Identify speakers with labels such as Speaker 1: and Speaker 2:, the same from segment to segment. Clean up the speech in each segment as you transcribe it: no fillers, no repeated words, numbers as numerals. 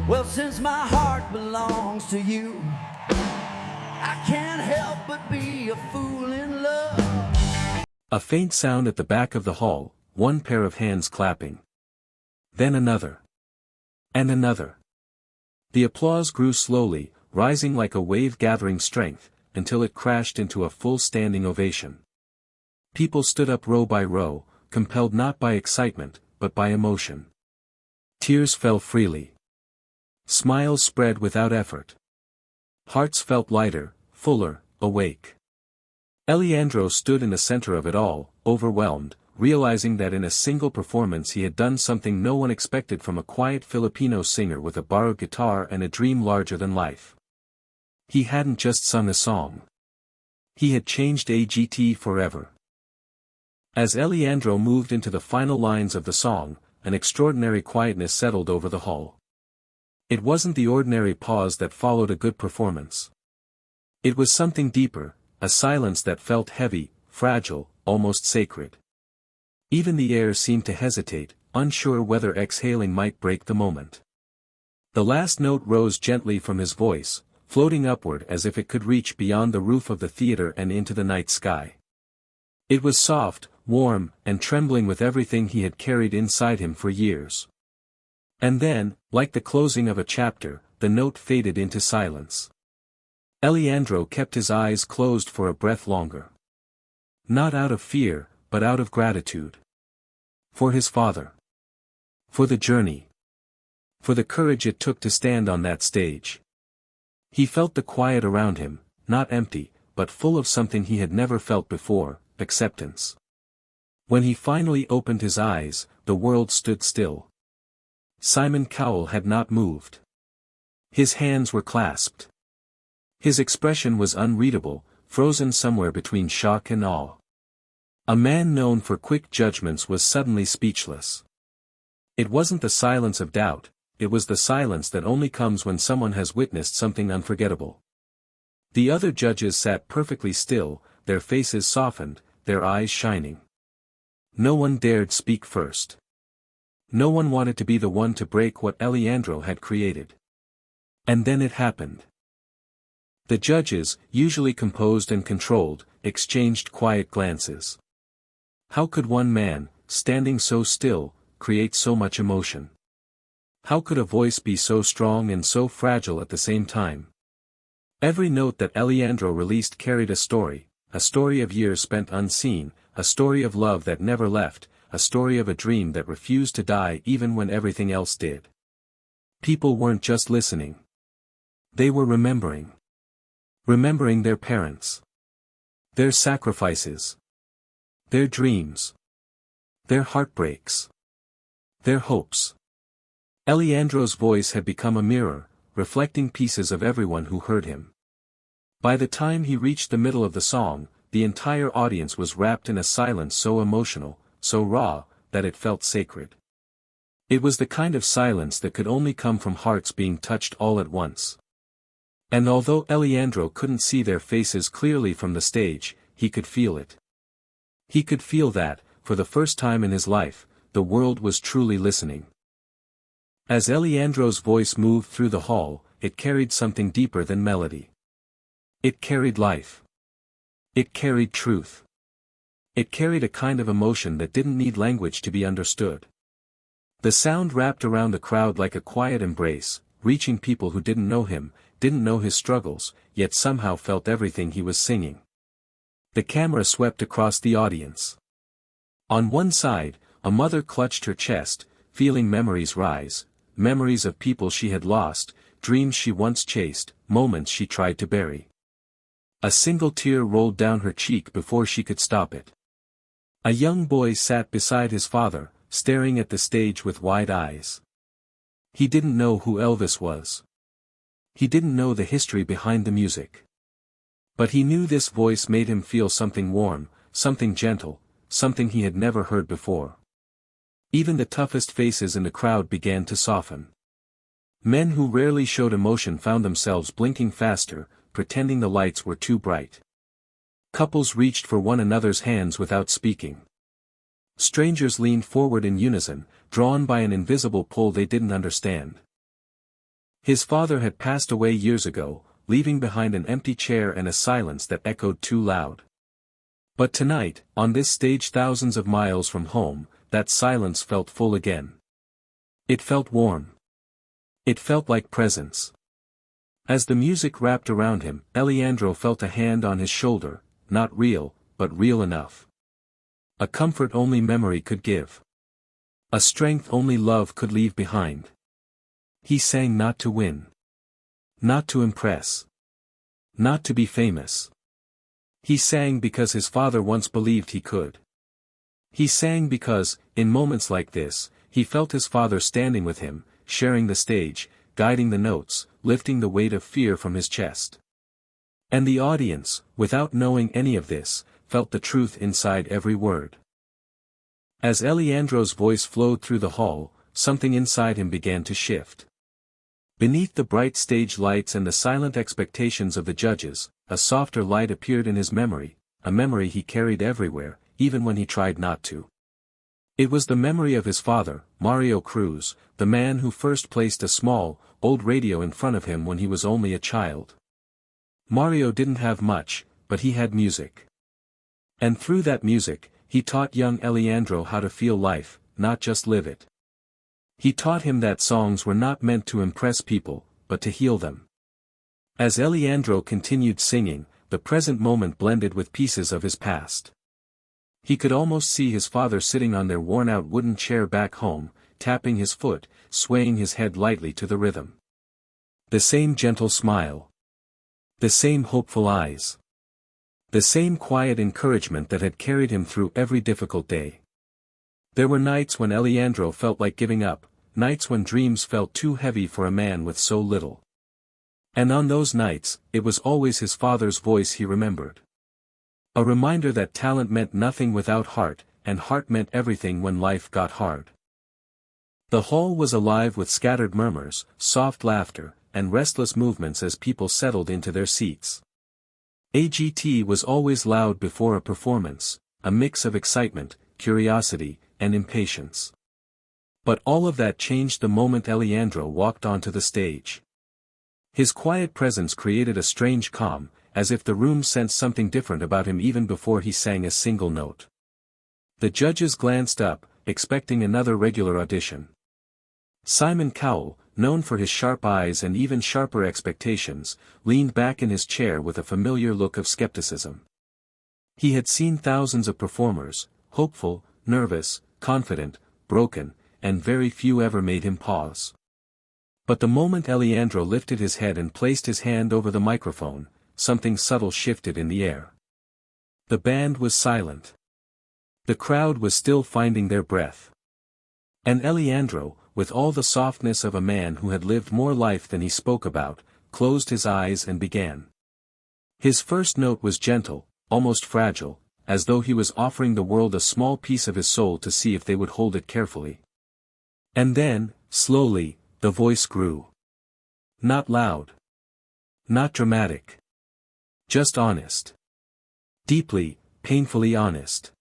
Speaker 1: Well, since my heart belongs to you, I can't help but be a fool in love.
Speaker 2: A faint sound at the back of the hall, one pair of hands clapping. Then another. And another. The applause grew slowly, rising like a wave gathering strength, until it crashed into a full standing ovation. People stood up row by row, compelled not by excitement, but by emotion. Tears fell freely. Smiles spread without effort. Hearts felt lighter, fuller, awake. Alejandro stood in the center of it all, overwhelmed, realizing that in a single performance he had done something no one expected from a quiet Filipino singer with a borrowed guitar and a dream larger than life. He hadn't just sung a song. He had changed AGT forever. As Alejandro moved into the final lines of the song, an extraordinary quietness settled over the hall. It wasn't the ordinary pause that followed a good performance. It was something deeper, a silence that felt heavy, fragile, almost sacred. Even the air seemed to hesitate, unsure whether exhaling might break the moment. The last note rose gently from his voice, floating upward as if it could reach beyond the roof of the theater and into the night sky. It was soft, warm, and trembling with everything he had carried inside him for years. And then, like the closing of a chapter, the note faded into silence. Alejandro kept his eyes closed for a breath longer. Not out of fear, but out of gratitude. For his father. For the journey. For the courage it took to stand on that stage. He felt the quiet around him, not empty, but full of something he had never felt before, acceptance. When he finally opened his eyes, the world stood still. Simon Cowell had not moved. His hands were clasped. His expression was unreadable, frozen somewhere between shock and awe. A man known for quick judgments was suddenly speechless. It wasn't the silence of doubt, it was the silence that only comes when someone has witnessed something unforgettable. The other judges sat perfectly still, their faces softened, their eyes shining. No one dared speak first. No one wanted to be the one to break what Alejandro had created. And then it happened. The judges, usually composed and controlled, exchanged quiet glances. How could one man, standing so still, create so much emotion? How could a voice be so strong and so fragile at the same time? Every note that Alejandro released carried a story of years spent unseen, a story of love that never left, a story of a dream that refused to die even when everything else did. People weren't just listening. They were remembering. Remembering their parents. Their sacrifices. Their dreams. Their heartbreaks. Their hopes. Alejandro's voice had become a mirror, reflecting pieces of everyone who heard him. By the time he reached the middle of the song, the entire audience was wrapped in a silence so emotional, so raw, that it felt sacred. It was the kind of silence that could only come from hearts being touched all at once. And although Alejandro couldn't see their faces clearly from the stage, he could feel it. He could feel that, for the first time in his life, the world was truly listening. As Alejandro's voice moved through the hall, it carried something deeper than melody. It carried life. It carried truth. It carried a kind of emotion that didn't need language to be understood. The sound wrapped around the crowd like a quiet embrace, reaching people who didn't know him, didn't know his struggles, yet somehow felt everything he was singing. The camera swept across the audience. On one side, a mother clutched her chest, feeling memories rise, memories of people she had lost, dreams she once chased, moments she tried to bury. A single tear rolled down her cheek before she could stop it. A young boy sat beside his father, staring at the stage with wide eyes. He didn't know who Elvis was. He didn't know the history behind the music. But he knew this voice made him feel something warm, something gentle, something he had never heard before. Even the toughest faces in the crowd began to soften. Men who rarely showed emotion found themselves blinking faster, pretending the lights were too bright. Couples reached for one another's hands without speaking. Strangers leaned forward in unison, drawn by an invisible pull they didn't understand. His father had passed away years ago, leaving behind an empty chair and a silence that echoed too loud. But tonight, on this stage thousands of miles from home, that silence felt full again. It felt warm. It felt like presence. As the music wrapped around him, Alejandro felt a hand on his shoulder, not real, but real enough. A comfort only memory could give. A strength only love could leave behind. He sang not to win. Not to impress. Not to be famous. He sang because his father once believed he could. He sang because, in moments like this, he felt his father standing with him, sharing the stage, guiding the notes, lifting the weight of fear from his chest. And the audience, without knowing any of this, felt the truth inside every word. As Alejandro's voice flowed through the hall, something inside him began to shift. Beneath the bright stage lights and the silent expectations of the judges, a softer light appeared in his memory, a memory he carried everywhere, even when he tried not to. It was the memory of his father, Mario Cruz, the man who first placed a small, old radio in front of him when he was only a child. Mario didn't have much, but he had music. And through that music, he taught young Alejandro how to feel life, not just live it. He taught him that songs were not meant to impress people, but to heal them. As Alejandro continued singing, the present moment blended with pieces of his past. He could almost see his father sitting on their worn-out wooden chair back home, tapping his foot, swaying his head lightly to the rhythm. The same gentle smile. The same hopeful eyes. The same quiet encouragement that had carried him through every difficult day. There were nights when Alejandro felt like giving up, nights when dreams felt too heavy for a man with so little. And on those nights, it was always his father's voice he remembered. A reminder that talent meant nothing without heart, and heart meant everything when life got hard. The hall was alive with scattered murmurs, soft laughter, and restless movements as people settled into their seats. AGT was always loud before a performance, a mix of excitement, curiosity, and impatience. But all of that changed the moment Alejandro walked onto the stage. His quiet presence created a strange calm, as if the room sensed something different about him even before he sang a single note. The judges glanced up, expecting another regular audition. Simon Cowell, known for his sharp eyes and even sharper expectations, leaned back in his chair with a familiar look of skepticism. He had seen thousands of performers, hopeful, nervous, confident, broken, and very few ever made him pause. But the moment Alejandro lifted his head and placed his hand over the microphone, something subtle shifted in the air. The band was silent. The crowd was still finding their breath. And Alejandro, with all the softness of a man who had lived more life than he spoke about, closed his eyes and began. His first note was gentle, almost fragile, as though he was offering the world a small piece of his soul to see if they would hold it carefully. And then, slowly, the voice grew. Not loud. Not dramatic. Just honest. Deeply, painfully honest.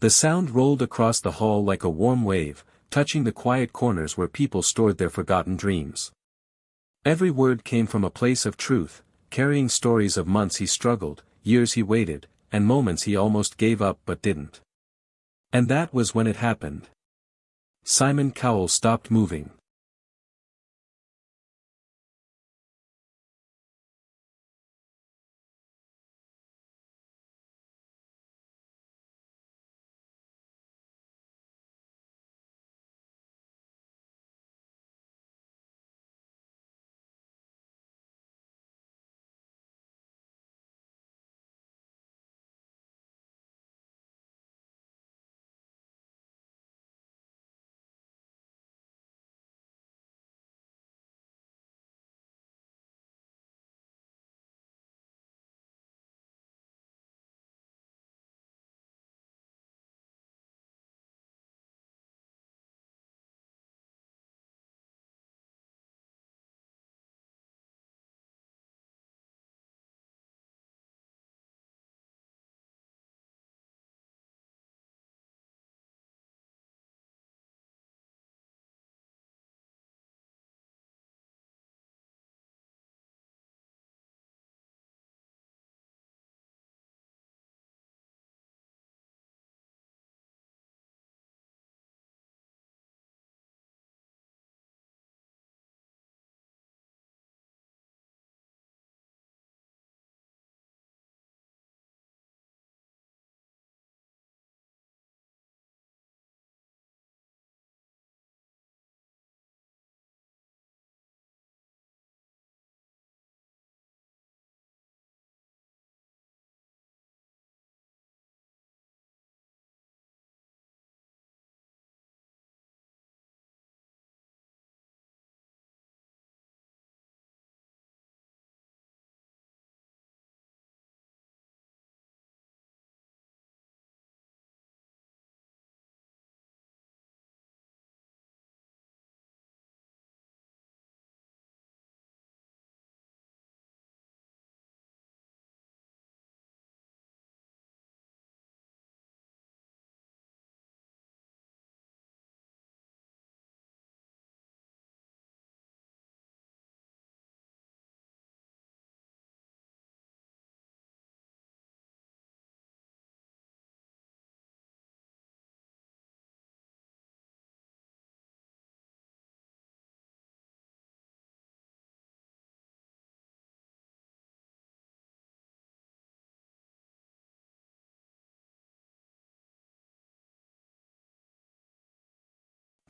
Speaker 2: The sound rolled across the hall like a warm wave, touching the quiet corners where people stored their forgotten dreams. Every word came from a place of truth, carrying stories of months he struggled, years he waited, and moments he almost gave up but didn't. And that was when it happened. Simon Cowell stopped moving.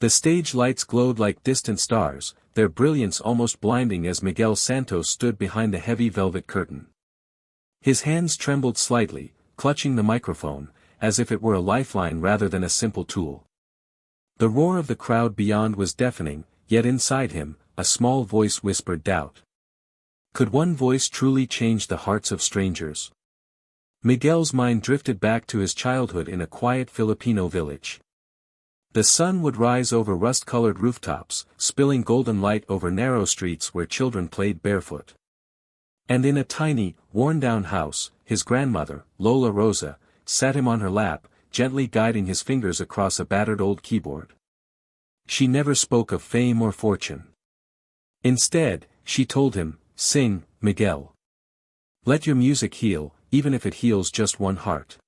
Speaker 2: The stage lights glowed like distant stars, their brilliance almost blinding as Miguel Santos stood behind the heavy velvet curtain. His hands trembled slightly, clutching the microphone, as if it were a lifeline rather than a simple tool. The roar of the crowd beyond was deafening, yet inside him, a small voice whispered doubt. Could one voice truly change the hearts of strangers? Miguel's mind drifted back to his childhood in a quiet Filipino village. The sun would rise over rust-colored rooftops, spilling golden light over narrow streets where children played barefoot. And in a tiny, worn-down house, his grandmother, Lola Rosa, sat him on her lap, gently guiding his fingers across a battered old keyboard. She never spoke of fame or fortune. Instead, she told him, "Sing, Miguel. Let your music heal, even if it heals just one heart."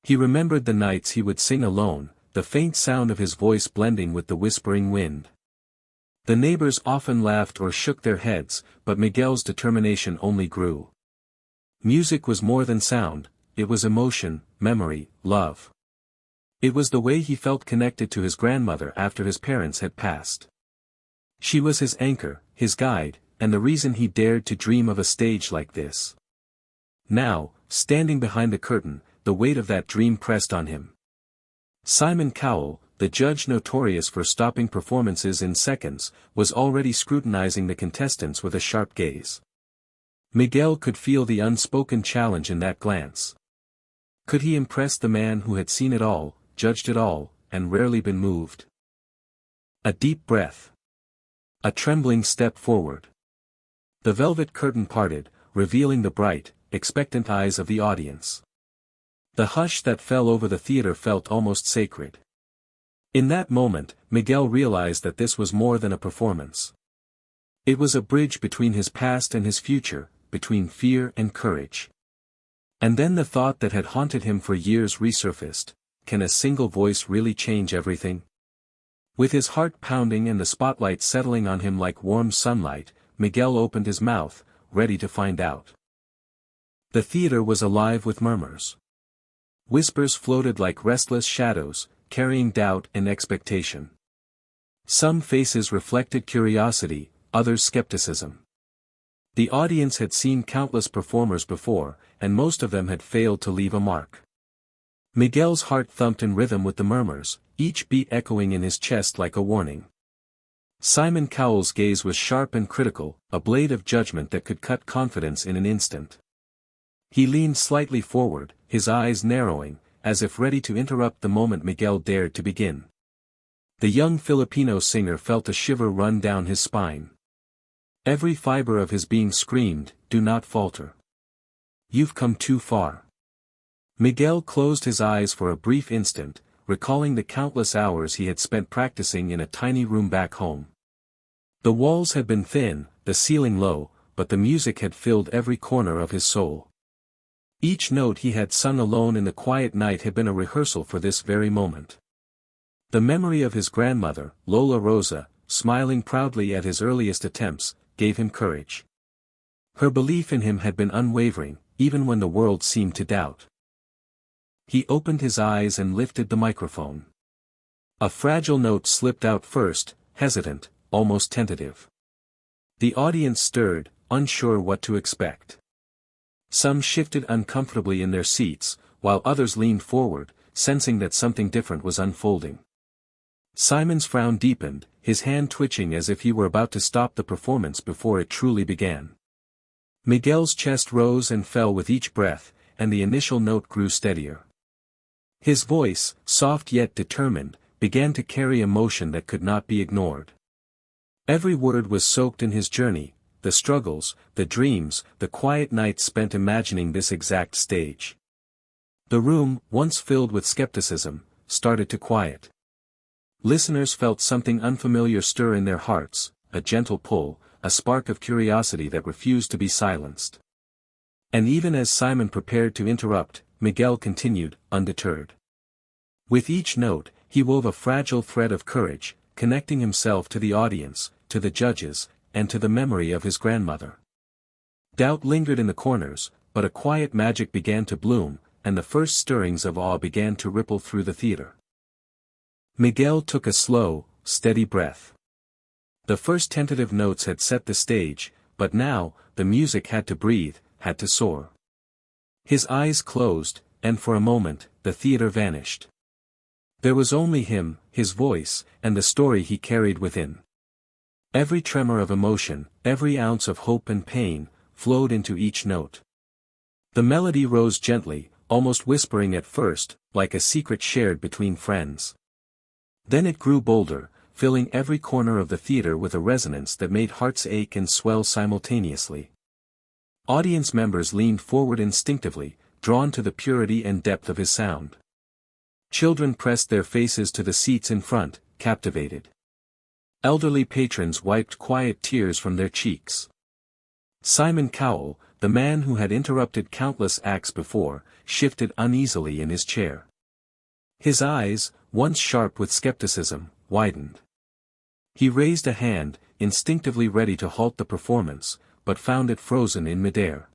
Speaker 2: He remembered the nights he would sing alone, the faint sound of his voice blending with the whispering wind. The neighbors often laughed or shook their heads, but Miguel's determination only grew. Music was more than sound, it was emotion, memory, love. It was the way he felt connected to his grandmother after his parents had passed. She was his anchor, his guide, and the reason he dared to dream of a stage like this. Now, standing behind the curtain, the weight of that dream pressed on him. Simon Cowell, the judge notorious for stopping performances in seconds, was already scrutinizing the contestants with a sharp gaze. Miguel could feel the unspoken challenge in that glance. Could he impress the man who had seen it all, judged it all, and rarely been moved? A deep breath. A trembling step forward. The velvet curtain parted, revealing the bright, expectant eyes of the audience. The hush that fell over the theater felt almost sacred. In that moment, Miguel realized that this was more than a performance. It was a bridge between his past and his future, between fear and courage. And then the thought that had haunted him for years resurfaced: can a single voice really change everything? With his heart pounding and the spotlight settling on him like warm sunlight, Miguel opened his mouth, ready to find out. The theater was alive with murmurs. Whispers floated like restless shadows, carrying doubt and expectation. Some faces reflected curiosity, others skepticism. The audience had seen countless performers before, and most of them had failed to leave a mark. Miguel's heart thumped in rhythm with the murmurs, each beat echoing in his chest like a warning. Simon Cowell's gaze was sharp and critical, a blade of judgment that could cut confidence in an instant. He leaned slightly forward, his eyes narrowing, as if ready to interrupt the moment Miguel dared to begin. The young Filipino singer felt a shiver run down his spine. Every fiber of his being screamed, "Do not falter. You've come too far." Miguel closed his eyes for a brief instant, recalling the countless hours he had spent practicing in a tiny room back home. The walls had been thin, the ceiling low, but the music had filled every corner of his soul. Each note he had sung alone in the quiet night had been a rehearsal for this very moment. The memory of his grandmother, Lola Rosa, smiling proudly at his earliest attempts, gave him courage. Her belief in him had been unwavering, even when the world seemed to doubt. He opened his eyes and lifted the microphone. A fragile note slipped out first, hesitant, almost tentative. The audience stirred, unsure what to expect. Some shifted uncomfortably in their seats, while others leaned forward, sensing that something different was unfolding. Simon's frown deepened, his hand twitching as if he were about to stop the performance before it truly began. Miguel's chest rose and fell with each breath, and the initial note grew steadier. His voice, soft yet determined, began to carry emotion that could not be ignored. Every word was soaked in his journey, the struggles, the dreams, the quiet nights spent imagining this exact stage. The room, once filled with skepticism, started to quiet. Listeners felt something unfamiliar stir in their hearts, a gentle pull, a spark of curiosity that refused to be silenced. And even as Simon prepared to interrupt, Miguel continued, undeterred. With each note, he wove a fragile thread of courage, connecting himself to the audience, to the judges, and to the memory of his grandmother. Doubt lingered in the corners, but a quiet magic began to bloom, and the first stirrings of awe began to ripple through the theater. Miguel took a slow, steady breath. The first tentative notes had set the stage, but now, the music had to breathe, had to soar. His eyes closed, and for a moment, the theater vanished. There was only him, his voice, and the story he carried within. Every tremor of emotion, every ounce of hope and pain, flowed into each note. The melody rose gently, almost whispering at first, like a secret shared between friends. Then it grew bolder, filling every corner of the theater with a resonance that made hearts ache and swell simultaneously. Audience members leaned forward instinctively, drawn to the purity and depth of his sound. Children pressed their faces to the seats in front, captivated. Elderly patrons wiped quiet tears from their cheeks. Simon Cowell, the man who had interrupted countless acts before, shifted uneasily in his chair. His eyes, once sharp with skepticism, widened. He raised a hand, instinctively ready to halt the performance, but found it frozen in midair.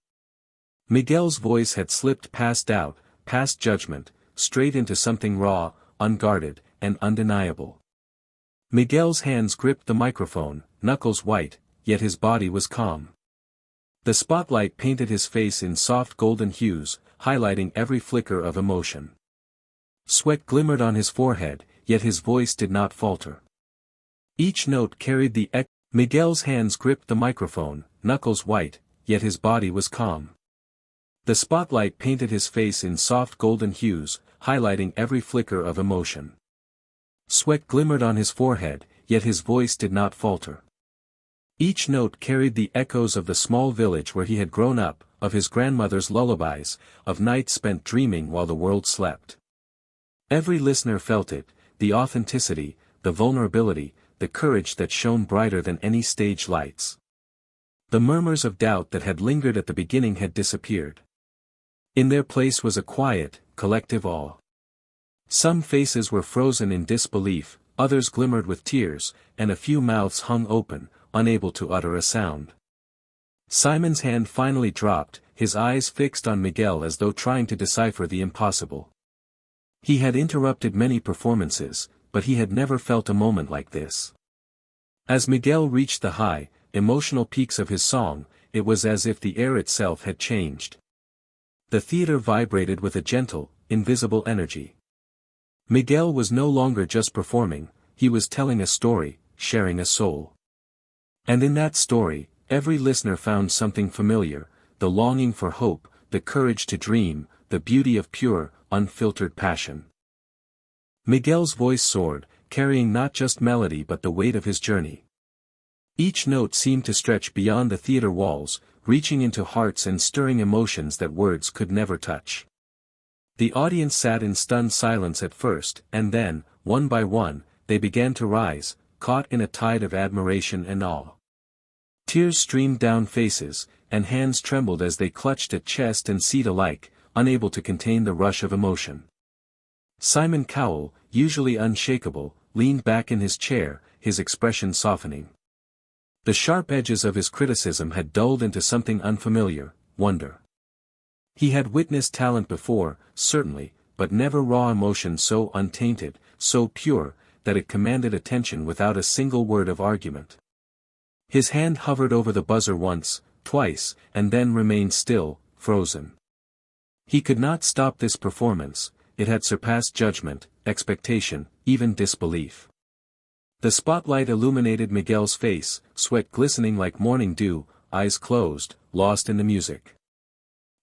Speaker 2: Miguel's voice had slipped past doubt, past judgment, straight into something raw, unguarded, and undeniable. Miguel's hands gripped the microphone, knuckles white, yet his body was calm. The spotlight painted his face in soft golden hues, highlighting every flicker of emotion. Sweat glimmered on his forehead, yet his voice did not falter. Each note carried the echo. Miguel's hands gripped the microphone, knuckles white, yet his body was calm. The spotlight painted his face in soft golden hues, highlighting every flicker of emotion. Sweat glimmered on his forehead, yet his voice did not falter. Each note carried the echoes of the small village where he had grown up, of his grandmother's lullabies, of nights spent dreaming while the world slept. Every listener felt it, the authenticity, the vulnerability, the courage that shone brighter than any stage lights. The murmurs of doubt that had lingered at the beginning had disappeared. In their place was a quiet, collective awe. Some faces were frozen in disbelief, others glimmered with tears, and a few mouths hung open, unable to utter a sound. Simon's hand finally dropped, his eyes fixed on Miguel as though trying to decipher the impossible. He had interrupted many performances, but he had never felt a moment like this. As Miguel reached the high, emotional peaks of his song, it was as if the air itself had changed. The theater vibrated with a gentle, invisible energy. Miguel was no longer just performing, he was telling a story, sharing a soul. And in that story, every listener found something familiar, the longing for hope, the courage to dream, the beauty of pure, unfiltered passion. Miguel's voice soared, carrying not just melody but the weight of his journey. Each note seemed to stretch beyond the theater walls, reaching into hearts and stirring emotions that words could never touch. The audience sat in stunned silence at first, and then, one by one, they began to rise, caught in a tide of admiration and awe. Tears streamed down faces, and hands trembled as they clutched at chest and seat alike, unable to contain the rush of emotion. Simon Cowell, usually unshakable, leaned back in his chair, his expression softening. The sharp edges of his criticism had dulled into something unfamiliar, wonder. He had witnessed talent before, certainly, but never raw emotion so untainted, so pure, that it commanded attention without a single word of argument. His hand hovered over the buzzer once, twice, and then remained still, frozen. He could not stop this performance, it had surpassed judgment, expectation, even disbelief. The spotlight illuminated Miguel's face, sweat glistening like morning dew, eyes closed, lost in the music.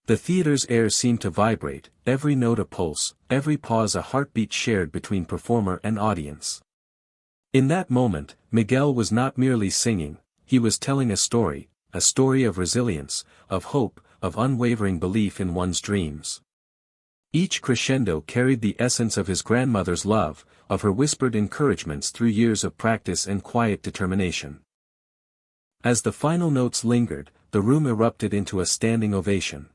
Speaker 2: The theater's air seemed to vibrate, every note a pulse, every pause a heartbeat shared between performer and audience. In that moment, Miguel was not merely singing, he was telling a story of resilience, of hope, of unwavering belief in one's dreams. Each crescendo carried the essence of his grandmother's love, of her whispered encouragements through years of practice and quiet determination. As the final notes lingered, the room erupted into a standing ovation.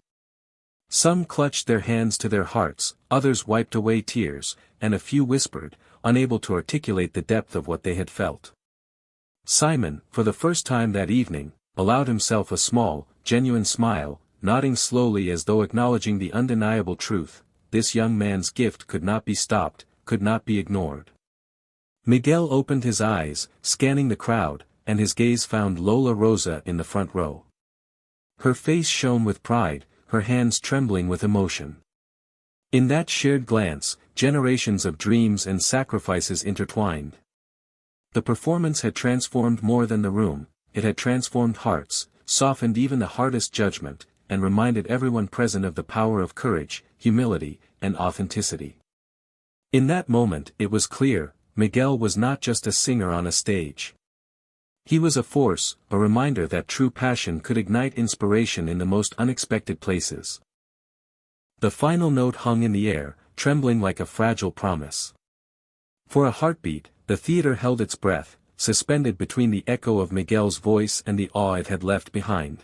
Speaker 2: Some clutched their hands to their hearts, others wiped away tears, and a few whispered, unable to articulate the depth of what they had felt. Simon, for the first time that evening, allowed himself a small, genuine smile, nodding slowly as though acknowledging the undeniable truth, this young man's gift could not be stopped, could not be ignored. Miguel opened his eyes, scanning the crowd, and his gaze found Lola Rosa in the front row. Her face shone with pride, her hands trembling with emotion. In that shared glance, generations of dreams and sacrifices intertwined. The performance had transformed more than the room, it had transformed hearts, softened even the hardest judgment, and reminded everyone present of the power of courage, humility, and authenticity. In that moment it was clear, Miguel was not just a singer on a stage. He was a force, a reminder that true passion could ignite inspiration in the most unexpected places. The final note hung in the air, trembling like a fragile promise. For a heartbeat, the theater held its breath, suspended between the echo of Miguel's voice and the awe it had left behind.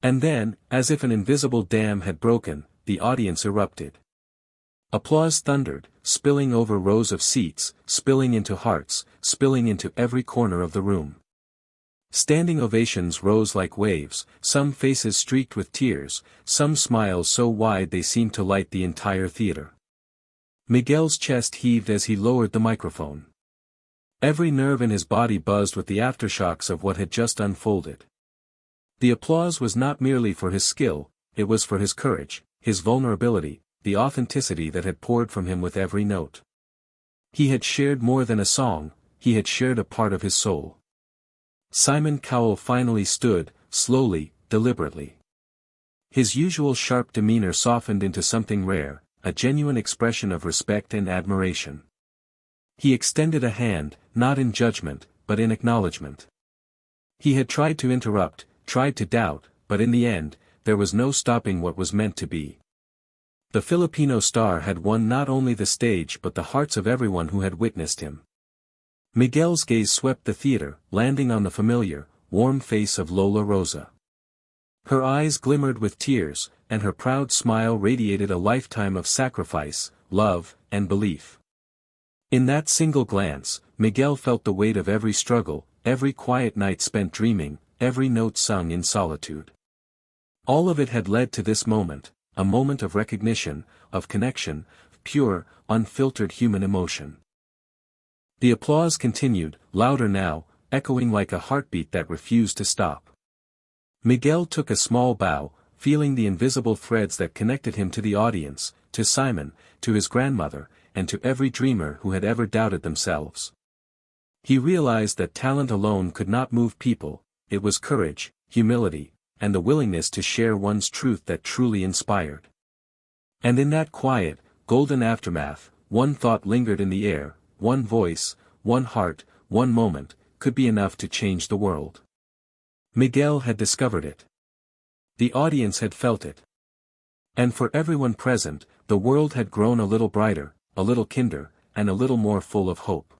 Speaker 2: And then, as if an invisible dam had broken, the audience erupted. Applause thundered, spilling over rows of seats, spilling into hearts, spilling into every corner of the room. Standing ovations rose like waves, some faces streaked with tears, some smiles so wide they seemed to light the entire theater. Miguel's chest heaved as he lowered the microphone. Every nerve in his body buzzed with the aftershocks of what had just unfolded. The applause was not merely for his skill, it was for his courage, his vulnerability, the authenticity that had poured from him with every note. He had shared more than a song, he had shared a part of his soul. Simon Cowell finally stood, slowly, deliberately. His usual sharp demeanor softened into something rare, a genuine expression of respect and admiration. He extended a hand, not in judgment, but in acknowledgement. He had tried to interrupt, tried to doubt, but in the end, there was no stopping what was meant to be. The Filipino star had won not only the stage but the hearts of everyone who had witnessed him. Miguel's gaze swept the theater, landing on the familiar, warm face of Lola Rosa. Her eyes glimmered with tears, and her proud smile radiated a lifetime of sacrifice, love, and belief. In that single glance, Miguel felt the weight of every struggle, every quiet night spent dreaming, every note sung in solitude. All of it had led to this moment, a moment of recognition, of connection, pure, unfiltered human emotion. The applause continued, louder now, echoing like a heartbeat that refused to stop. Miguel took a small bow, feeling the invisible threads that connected him to the audience, to Simon, to his grandmother, and to every dreamer who had ever doubted themselves. He realized that talent alone could not move people, it was courage, humility, and the willingness to share one's truth that truly inspired. And in that quiet, golden aftermath, one thought lingered in the air, one voice, one heart, one moment, could be enough to change the world. Miguel had discovered it. The audience had felt it. And for everyone present, the world had grown a little brighter, a little kinder, and a little more full of hope.